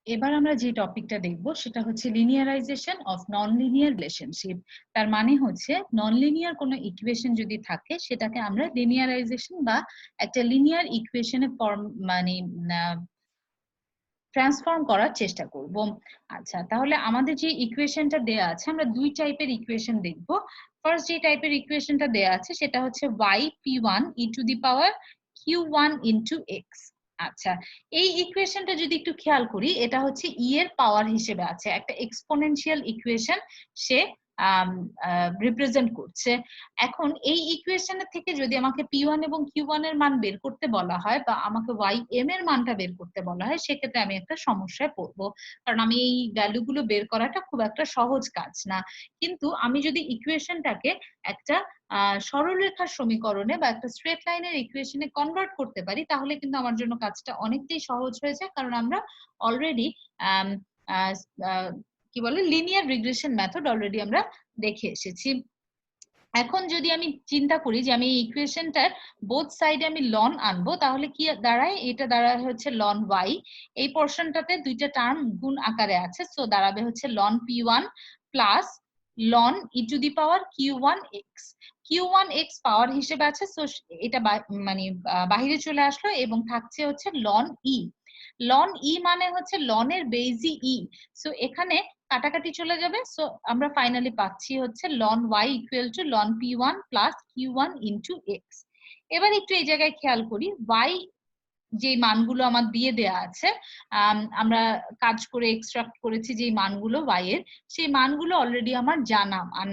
এবার আমরা যে টপিকটা দেখব সেটা হচ্ছে linearisation of non linear relationship. তার মানে হচ্ছে নন লিনিয়ার কোনো ইকুয়েশন যদি থাকে সেটাকে আমরা লিনিয়ারাইজেশন বা একটা লিনিয়ার ইকুয়েশনে ফর্ম মানে ট্রান্সফর্ম করার চেষ্টা করব। আচ্ছা, তাহলে আমাদের যে ইকুয়েশনটা দেয়া আছে আমরা দুই টাইপের ইকুয়েশন দেখব। ফার্স্ট যে টাইপের ইকুয়েশনটা দেয়া আছে সেটা হচ্ছে y p1 e two the power q1 into x। আচ্ছা, এই ইকুয়েশনটা যদি একটু খেয়াল করি, এটা হচ্ছে e এর পাওয়ার হিসেবে আছে, একটা এক্সপোনেনশিয়াল ইকুয়েশন সে রিপ্রেজেন্ট করছে। এখন এই ইকুয়েশনের থেকে যদি আমাকে p1 এবং q1 এর মান বের করতে বলা হয় বা আমাকে ym এর মানটা বের করতে বলা হয়, সেক্ষেত্রে আমি একটা সমস্যায় পড়বো, কারণ আমি এই ভ্যালুগুলো বের করাটা খুব একটা সহজ কাজ না। কিন্তু আমি যদি ইকুয়েশনটাকে একটা সরলরেখার সমীকরণে বা একটা স্ট্রেট লাইনের ইকুয়েশনে কনভার্ট করতে পারি, তাহলে কিন্তু আমার জন্য কাজটা অনেকটাই সহজ হয়ে যায়, কারণ আমরা অলরেডি কি বলে লিনিয়ার রিগ্রেশন মেথড অলরেডি আমরা দেখে এসেছি। এখন যদি আমি চিন্তা করি যে আমি এই ইকুয়েশনটার বোথ সাইডে আমি লন আনবো, তাহলে কি দাঁড়ায়? এটা দাঁড়ায় হচ্ছে লন y। এই পোর্শনটাতে দুইটা টার্ম গুণ আকারে আছে, সো দাঁড়াবে হচ্ছে ln p1 plus ln e to the power q1x। q1x power হিসেবে আছে, সো এটা মানে বাহিরে চলে আসলো এবং থাকছে হচ্ছে লন ই। লন ই মানে হচ্ছে লনের বেজি ই, সো এখানে কাটাকাটি চলে যাবে, সো আমরা ফাইনালি পাচ্ছি হচ্ছে ln y equal to ln p1 plus q1 into x। এবার একটু এই জায়গায় খেয়াল করি, y যে মানগুলো আমার দিয়ে দেয়া আছে, আমরা কাজ করে এক্সট্রাক্ট করেছি যে মানগুলো y এর, সেই মানগুলো অলরেডি আমার জানা মান,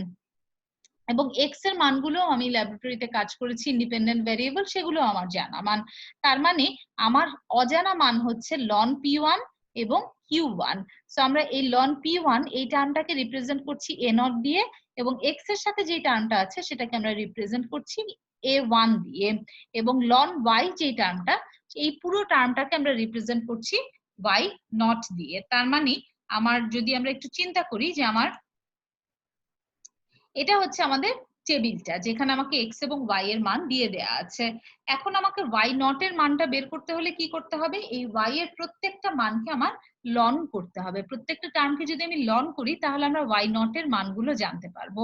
এবং এক্স এর মানগুলো আমি ল্যাবরেটরিতে কাজ করেছি, ইন্ডিপেন্ডেন্ট ভেরিয়েবল, সেগুলো আমার জানা মান। তার মানে আমার অজানা মান হচ্ছে লন p1 এবং q1। সো আমরা এই লন p1 এই টার্মটাকে রিপ্রেজেন্ট করছি a0 দিয়ে, এবং এক্স এর সাথে যে টার্মটা আছে সেটাকে আমরা রিপ্রেজেন্ট করছি a1 দিয়ে, এবং লন y যে টার্মটা, এই পুরো টার্মটাকে আমরা রিপ্রেজেন্ট করছি y0 দিয়ে। তার মানে আমার যদি আমরা একটু চিন্তা করি যে আমার এটা হচ্ছে আমাদের টেবিলটা, যেখানে আমাকে এক্স এবং ওয়াই এর মান দিয়ে দেয়া আছে। এখন আমাকে ওয়াই নট এর মানটা বের করতে হলে কি করতে হবে? এই ওয়াই এর প্রত্যেকটা মানকে আমার লন করতে হবে। প্রত্যেকটা টার্মকে যদি আমি লন করি, তাহলে আমরা ওয়াই নট এর মানগুলো জানতে পারবো।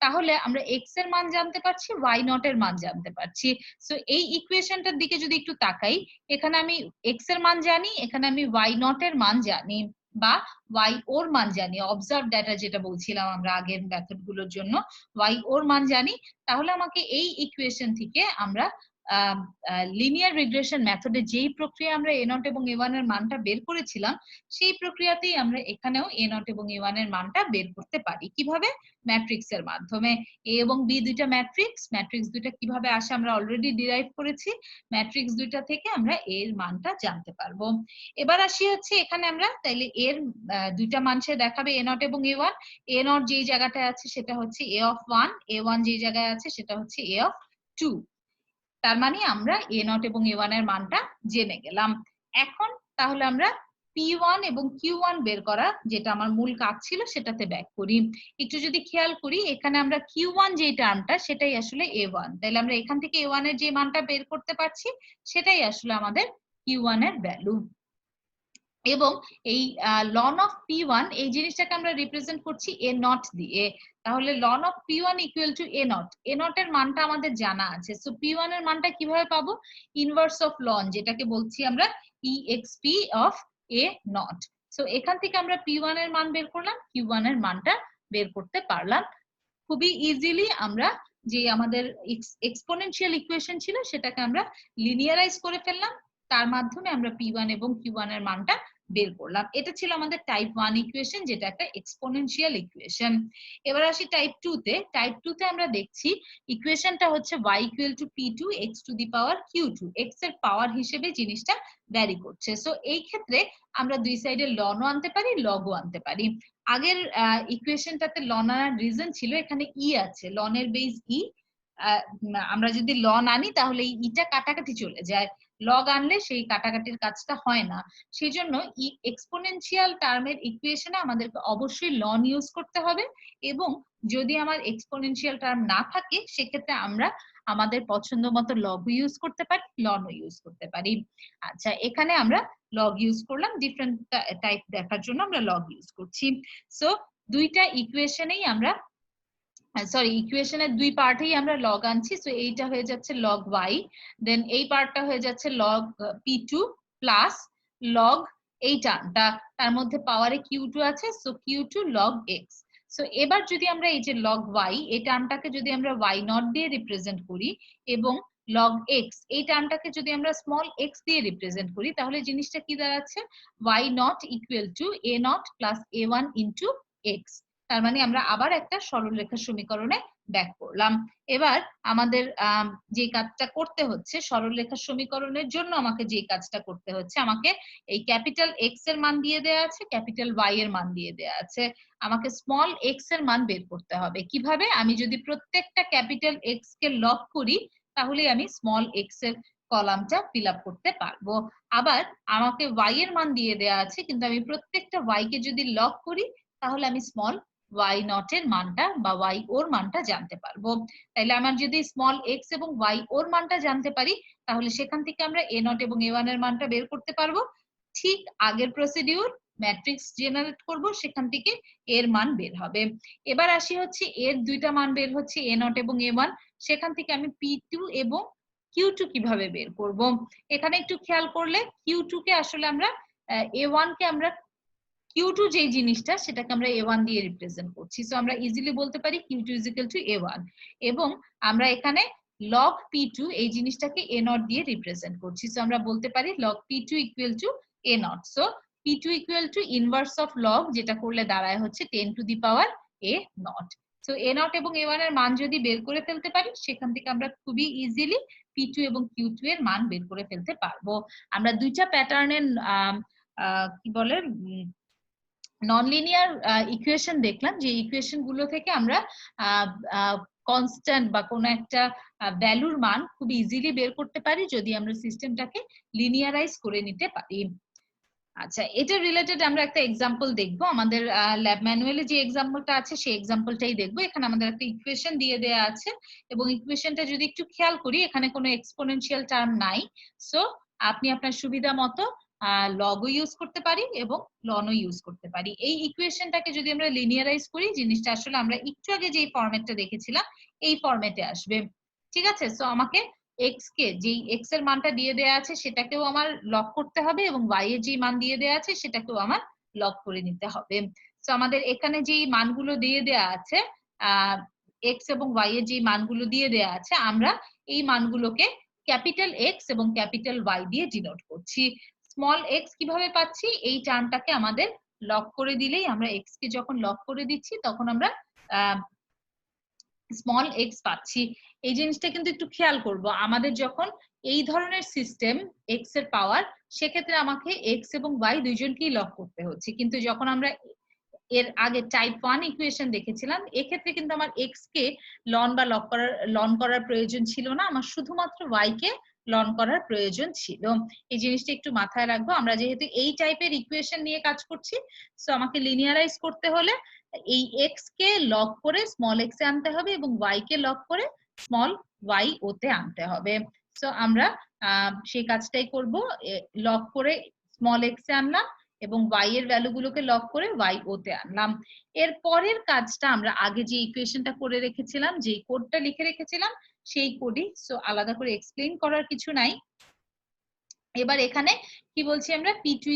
তাহলে আমরা এক্স এর মান জানতে পারছি, ওয়াই নট এর মান জানতে পারছি। সো এই ইকুয়েশনটার দিকে যদি একটু তাকাই, এখানে আমি এক্স এর মান জানি, এখানে আমি ওয়াই নট এর মান জানি, বা ওয়াই ওর মান জানি, অবজার্ভ ডাটা যেটা বলছিলাম আমরা আগের মেথড গুলোর জন্য ওয়াই ওর মান জানি। তাহলে আমাকে এই ইকুয়েশন থেকে আমরা লিনিয়ার রিগ্রেশন মেথডে যেই প্রক্রিয়া আমরা এ নট এবং এ1 এর মানটা বের করেছিলাম, সেই প্রক্রিয়াতেই আমরা এখানেও এ নট এবং এ1 এর মানটা বের করতে পারি। কিভাবে? ম্যাট্রিক্স এর মাধ্যমে। এ এবং বি দুইটা ম্যাট্রিক্স, ম্যাট্রিক্স দুইটা কিভাবে আসে আমরা অলরেডি ডিরাইভ করেছি। ম্যাট্রিক্স দুইটা থেকে আমরা এর মানটা জানতে পারবো। এবার আসি হচ্ছে এখানে আমরা তাইলে এর দুইটা মান সে দেখাবে, এ নট এবং এ1। এ নট যেই জায়গাটায় আছে সেটা হচ্ছে এ অফ 1, এ1 যেই জায়গায় আছে সেটা হচ্ছে এ অফ 2। তার মানে আমরা এ নট এবং এ1 এর মানটা জেনে গেলাম। এখন তাহলে আমরা p1 এবং q1 বের করা, যেটা আমার মূল কাজ ছিল, সেটাতে ব্যাক করি। একটু যদি খেয়াল করি, এখানে আমরা q1 যে টার্মটা সেটাই আসলে a1, তাহলে আমরা এখান থেকে a1 এর যে মানটা বের করতে পারছি সেটাই আসলে আমাদের q1 এর ভ্যালু। এবং এই লন অফ p1 এই জিনিসটাকে আমরা রিপ্রেজেন্ট করছি এ নট দিয়ে। তাহলে ln of p1 equal to a naught, a naught এর মানটা আমাদের জানা আছে, সো p1 এর মানটা কিভাবে পাবো? ইনভার্স অফ লন, যেটাকে বলছি আমরা exp of A not. So এখান থেকে আমরা p1 এর মান বের করলাম, q1 এর মানটা বের করতে পারলাম খুবই ইজিলি। আমরা যে আমাদের এক্সপোনেনশিয়াল ইকুয়েশন ছিল সেটাকে আমরা লিনিয়ারাইজ করে ফেললাম, তার মাধ্যমে আমরা p1 এবং q1 এর মানটা বের করলাম। এটা ছিল আমাদের টাইপ 1 ইকুয়েশন, যেটা একটা এক্সপোনেনশিয়াল ইকুয়েশন। এবার আসি টাইপ 2 তে। টাইপ 2 তে আমরা দেখছি ইকুয়েশনটা হচ্ছে y equal two p2 x two the power q2, x এর পাওয়ার হিসেবে জিনিসটা ভ্যারি করছে। সো এই ক্ষেত্রে আমরা দুই সাইডে লনও আনতে পারি, লগও আনতে পারি। আগের ইকুয়েশনটাতে লন আনার রিজন ছিল এখানে ই আছে, লনের বেস ই। আমরা যদি লন আনি তাহলে এই ইটা কাটাকাটি চলে যায়, লগ আনলে সেই কাটাকাটির কাজটা হয় না। সেই জন্য এক্সপোনেনশিয়াল টার্মের ইকুয়েশনে আমাদেরকে অবশ্যই লন ইউজ করতে হবে, এবং যদি আমার এক্সপোনেনশিয়াল টার্ম না থাকে সেক্ষেত্রে আমরা আমাদের পছন্দ মতো লগ ইউজ করতে পারি, লন ইউজ করতে পারি। আচ্ছা, এখানে আমরা লগ ইউজ করলাম, ডিফারেন্ট টাইপ দেখার জন্য আমরা লগ ইউজ করছি। সো দুইটা ইকুয়েশনেই আমরা সরি ইকুয়েশনের দুই পার্টেই আমরা লগ আনছি। সো এইটা হয়ে যাচ্ছে লগ y, দেন এই পার্টটা হয়ে যাচ্ছে লগ p2 প্লাস লগ এই টার্মটা, তার মধ্যে পাওয়ারে q2 আছে, so q2 log x। So এবার যদি আমরা এই যে লগ y এই টার্মটাকে যদি আমরা y নট দিয়ে রিপ্রেজেন্ট করি এবং লগ x এই টার্মটাকে যদি আমরা স্মল x দিয়ে রিপ্রেজেন্ট করি, তাহলে জিনিসটা কি দাঁড়াচ্ছে, y not equal to a not plus a1 into x। তার মানে আমরা আবার একটা সরলরেখা সমীকরণে ব্যাক করলাম। এবার আমাদের যে কাজটা করতে হচ্ছে, সরলরেখা সমীকরণের জন্য আমাকে যে কাজটা করতে হচ্ছে, আমাকে এই ক্যাপিটাল এক্স এর মান দিয়ে দেয়া আছে, ক্যাপিটাল ওয়াই এর মান দিয়ে দেয়া আছে, আমাকে স্মল এক্স এর মান বের করতে হবে। কিভাবে? আমি যদি প্রত্যেকটা ক্যাপিটাল এক্স কে লক করি, তাহলে আমি স্মল এক্স এর কলামটা ফিল আপ করতে পারবো। আবার আমাকে ওয়াই এর মান দিয়ে দেয়া আছে, কিন্তু আমি প্রত্যেকটা ওয়াই কে যদি লক করি, তাহলে আমি স্মল y নট এর মানটা বা y ওর মানটা জানতে পারবো। তাইলে আমার যদি স্মল x এবং y ওর মানটা জানতে পারি, তাহলে সেখান থেকে আমরা a নট এবং a1 এর মানটা বের করতে পারবো। ঠিক আগের প্রসিডিউর, ম্যাট্রিক্স জেনারেট করব, সেখান থেকে এর মান বের হবে। এবার আসি হচ্ছে এর দুইটা মান বের হচ্ছে a নট এবং a1, সেখান থেকে আমি p2 এবং q2 কিভাবে বের করব। এখানে একটু খেয়াল করলে q2 কে আসলে আমরা a1 কে আমরা q2 যে জিনিসটা সেটাকে আমরা a1 দিয়ে রিপ্রেজেন্ট করছি। সো আমরা ইজিলি বলতে পারি q2 a1, এবং আমরা এখানে log p2 এই জিনিসটাকে a নট দিয়ে রিপ্রেজেন্ট করছি। সো আমরা বলতে পারি log p2 a not. So p2 inverse of log, যেটা করলে দাঁড়ায় হচ্ছে 10 two the power a not. So a not এবং a1 এর মান যদি বের করে ফেলতে পারি, সেখান থেকে আমরা খুবই ইজিলি p2 এবং q2 এর মান বের করে ফেলতে পারবো। আমরা দুইটা প্যাটার্নের কি বলে নন লিনিয়ার ইকুয়েশন দেখলাম, যে ইকুয়েশন গুলো থেকে আমরা কনস্ট্যান্ট বা কোনো একটা ভ্যালুর মান খুব ইজিলি বের করতে পারি যদি আমরা সিস্টেমটাকে লিনিয়ারাইজ করে নিতে পারি। আচ্ছা, এটা রিলেটেড আমরা একটা এক্সাম্পল দেখবো। আমাদের ল্যাব ম্যানুয়ালে যে এক্সাম্পলটা আছে সেই এক্সাম্পলটাই দেখবো। এখানে আমাদের একটা ইকুয়েশন দিয়ে দেয়া আছে, এবং ইকুয়েশনটা যদি একটু খেয়াল করি, এখানে কোনো এক্সপোনেনশিয়াল টার্ম নাই। সো আপনি আপনার সুবিধা মতো লগও ইউজ করতে পারি এবং লনও ইউজ করতে পারি। এই ইকুয়েশনটাকে যদি আমরা লিনিয়ারাইজ করি, জিনিসটা আসলে আমরা একটু আগে যে ফরম্যাটটা দেখেছিলাম এই ফরম্যাটে আসবে। ঠিক আছে? সো আমাকে x কে, যেই x এর মানটা দিয়ে দেয়া আছে সেটাকেও আমার লক করতে হবে, এবং y এর যে মান দিয়ে দেয়া আছে সেটাকেও আমার লক করে নিতে হবে। সো আমাদের এখানে যেই মানগুলো দিয়ে দেয়া আছে, x এবং y এর যে মানগুলো দিয়ে দেয়া আছে, আমরা এই মানগুলোকে ক্যাপিটাল x এবং ক্যাপিটাল y দিয়ে ডিনোট করছি। স্মল x কিভাবে পাচ্ছি? এই টার্মটাকে আমাদের লক করে দিলেই, আমরা x কে যখন লক করে দিচ্ছি তখন আমরা স্মল এক্স পাচ্ছি। এই জিনিসটা কিন্তু একটু খেয়াল করব, আমাদের যখন এই ধরনের সিস্টেম এক্স এর পাওয়ার, সেক্ষেত্রে আমাকে এক্স এবং ওয়াই দুইজনকেই লক করতে হচ্ছে। কিন্তু যখন আমরা এর আগে টাইপ 1 ইকুয়েশন দেখেছিলাম, এক্ষেত্রে কিন্তু আমার এক্স কে লন করার প্রয়োজন ছিল না, আমার শুধুমাত্র ওয়াই কে লন করার প্রয়োজন ছিল। এই জিনিসটা একটু মাথায় রাখবো। আমরা যেহেতু এই টাইপের ইকুয়েশন নিয়ে কাজ করছি, সো আমাকে লিনিয়ারাইজ করতে হলে এই এক্স কে লক করে স্মল এক্স এ আনতে হবে, এবং ওয়াই কে লক করে স্মল ওয়াই ওতে আনতে হবে। সো আমরা সেই কাজটাই করব, লক করে স্মল এক্স এ আনলাম এবং ওয়াই এর ভ্যালুগুলোকে লক করে ওয়াই ওতে আনলাম। এর পরের কাজটা আমরা আগে যে ইকুয়েশনটা করে রেখেছিলাম, যে কোডটা লিখে রেখেছিলাম সেই কোডই। সো আলাদা করে এক্সপ্লেইন করার কিছু নাই। এবার এখানে কি বলছি আমরা, p2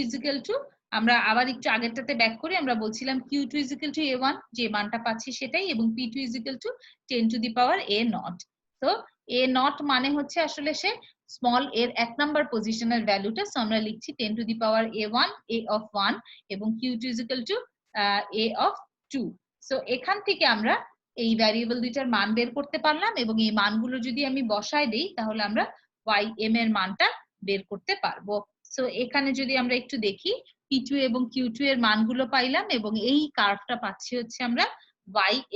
আমরা আবার একটু আগেরটাতে ব্যাক করি। আমরা বলছিলাম q2 a1, যে মানটা পাচ্ছি সেটাই, এবং p2 10 two the power a not. তো a নট মানে হচ্ছে আসলে সে স্মল এর 1 নাম্বার পজিশনের ভ্যালুটা। সো আমরা লিখছি 10 two the power a1, a of 1, এবং q2 a of 2। সো এখান থেকে আমরা এই ভ্যারিয়েবল দুইটার মান বের করতে পারলাম, এবং এই মানগুলো যদি আমি বসায় দেই, তাহলে আমরা ym এর মানটা বের করতে পারবো। সো এখানে যদি আমরা একটু দেখি, p2 এবং q2 এর মানগুলো পাইলাম, এবং এই কার্ভটা পাচ্ছি হচ্ছে আমরা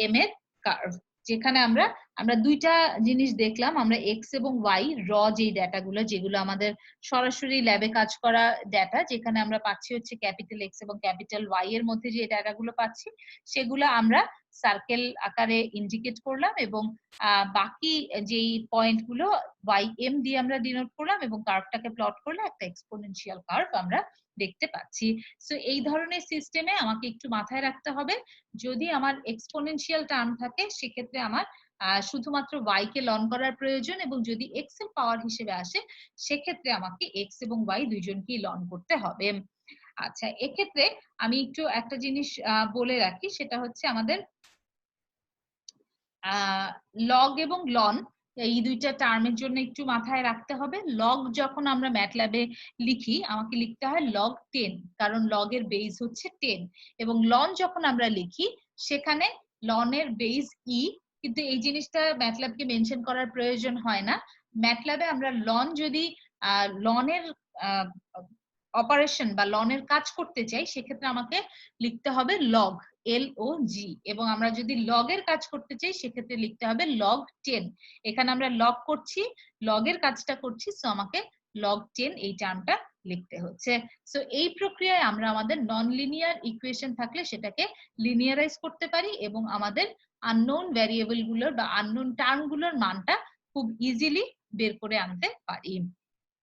ym এর কার্ভ, যেখানে আমরা আমরা দুইটা জিনিস দেখলাম, আমরা এক্স এবং ওয়াই র যেই ডেটাগুলো, যেগুলো আমাদের সরাসরি ল্যাবে কাজ করা ডেটা, যেখানে আমরা পাচ্ছি হচ্ছে ক্যাপিটাল এক্স এবং ক্যাপিটাল ওয়াই এর মধ্যে যে ডেটাগুলো পাচ্ছি, সেগুলো আমরা সার্কেল আকারে ইন্ডিকেট করলাম এবং বাকি যেই পয়েন্টগুলো ওয়াই এম দিয়ে আমরা ডিনোট করলাম এবং কার্ভটাকে প্লট করলে একটা এক্সপোনেনশিয়াল কার্ভ আমরা দেখতে পাচ্ছি। সো এই ধরনের সিস্টেমে আমাকে একটু মাথায় রাখতে হবে, যদি আমার এক্সপোনেনশিয়াল টার্ম থাকে সেক্ষেত্রে আমার শুধুমাত্র y কে লন করার প্রয়োজন, এবং যদি x এর পাওয়ার হিসেবে আসে সেক্ষেত্রে আমাকে x এবং y দুইজনকেই লন করতে হবে। আচ্ছা, এক্ষেত্রে আমি একটু একটা জিনিস বলে রাখি, সেটা হচ্ছে আমাদের লগ এবং লন এই দুইটা টার্মের জন্য একটু মাথায় রাখতে হবে। লগ যখন আমরা ম্যাটল্যাবে লিখি আমাকে লিখতে হয় লগ 10, কারণ লগ এর বেস হচ্ছে 10, এবং লন যখন আমরা লিখি সেখানে লন এর বেস ই, কিন্তু এই জিনিসটা ম্যাটল্যাবকে মেনশন করার প্রয়োজন হয় না। ম্যাটল্যাবে আমরা লন যদি লনের অপারেশন বা লনের কাজ করতে চাই সেক্ষেত্রে আমাকে লিখতে হবে লগ LOG, এবং আমরা যদি লগের কাজ করতে চাই সেক্ষেত্রে লিখতে হবে লগ 10। এখানে আমরা লগ করছি, লগের কাজটা করছি, সো আমাকে লগ 10 এই টার্মটা লিখতে হচ্ছে। সো এই প্রক্রিয়ায় আমরা আমাদের নন লিনিয়ার ইকুয়েশন থাকলে সেটাকে লিনিয়ারাইজ করতে পারি এবং আমাদের আননোন ভ্যারিয়েবল গুলোর বা আননোন টার্ম গুলোর মানটা খুব ইজিলি বের করে আনতে পারি।